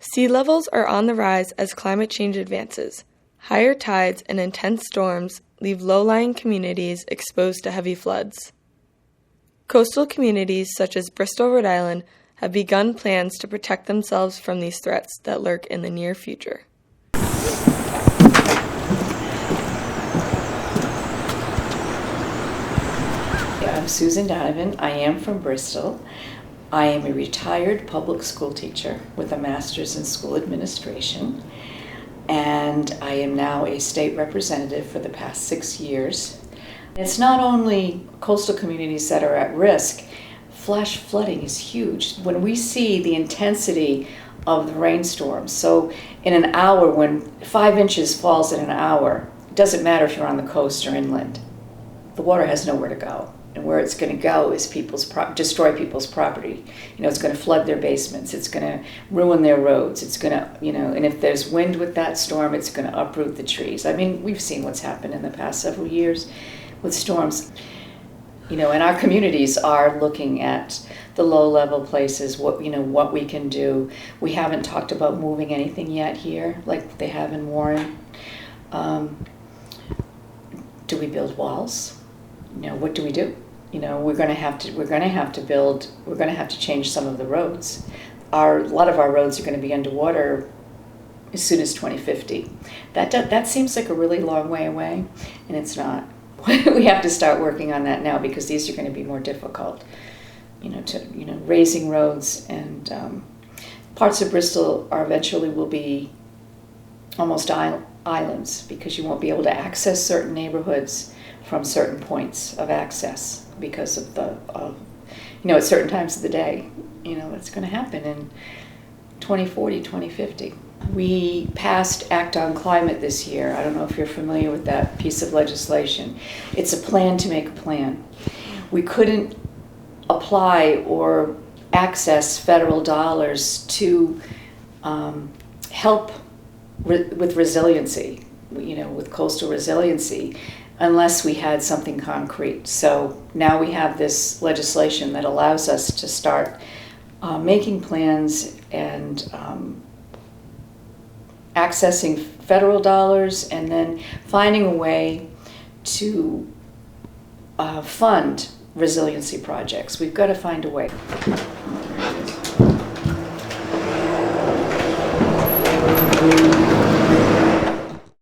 Sea levels are on the rise as climate change advances. Higher tides and intense storms leave low-lying communities exposed to heavy floods. Coastal communities such as Bristol, Rhode Island, have begun plans to protect themselves from these threats that lurk in the near future. I'm Susan Donovan. I am from Bristol. I am a retired public school teacher with a master's in school administration, and I am now a state representative for the past 6 years. It's not only coastal communities that are at risk. Flash flooding is huge. When we see the intensity of the rainstorms, so in an hour, when 5 inches falls in an hour, it doesn't matter if you're on the coast or inland. The water has nowhere to go. And where it's going to go is destroy people's property. It's going to flood their basements. It's going to ruin their roads. It's going to, and if there's wind with that storm, it's going to uproot the trees. I mean, we've seen what's happened in the past several years with storms. And our communities are looking at the low-level places, what we can do. We haven't talked about moving anything yet here, like they have in Warren. Do we build walls? What do we do? We're going to have to change some of the roads. A lot of our roads are going to be underwater as soon as 2050. That seems like a really long way away, and it's not. We have to start working on that now because these are going to be more difficult. Raising roads, and parts of Bristol eventually will be almost islands because you won't be able to access certain neighborhoods from certain points of access because of at certain times of the day. That's going to happen in 2040, 2050. We passed Act on Climate this year. I don't know if you're familiar with that piece of legislation. It's a plan to make a plan. We couldn't apply or access federal dollars to help with resiliency, with coastal resiliency, unless we had something concrete. So now we have this legislation that allows us to start making plans and accessing federal dollars, and then finding a way to fund resiliency projects. We've got to find a way.